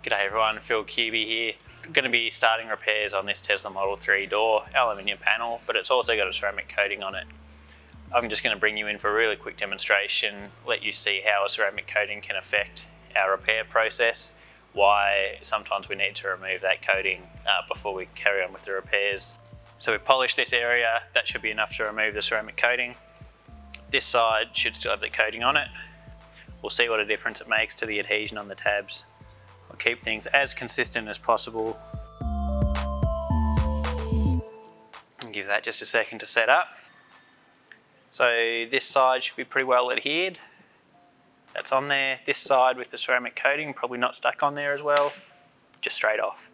G'day everyone, Phil QB here. I'm going to be starting repairs on this Tesla Model 3 door, aluminium panel, but it's also got a ceramic coating on it. I'm just going to bring you in for a really quick demonstration, let you see how a ceramic coating can affect our repair process, why sometimes we need to remove that coating before we carry on with the repairs. So we polish this area, that should be enough to remove the ceramic coating. This side should still have the coating on it. We'll see what a difference it makes to the adhesion on the tabs. We'll keep things as consistent as possible. And give that just a second to set up. So this side should be pretty well adhered. That's on there. This side with the ceramic coating, probably not stuck on there as well, just straight off.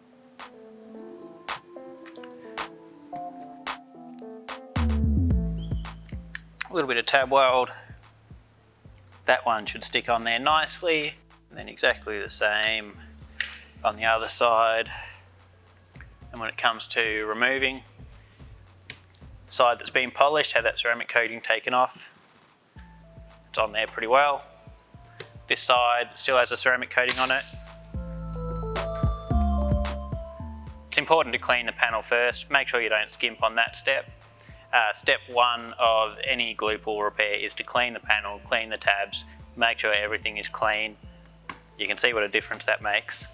A little bit of tab weld. That one should stick on there nicely. And then exactly the same on the other side. And when it comes to removing, the side that's been polished, had that ceramic coating taken off. It's on there pretty well. This side still has a ceramic coating on it. It's important to clean the panel first. Make sure you don't skimp on that step. Step one of any glue pull repair is to clean the panel, clean the tabs, make sure everything is clean. You can see what a difference that makes.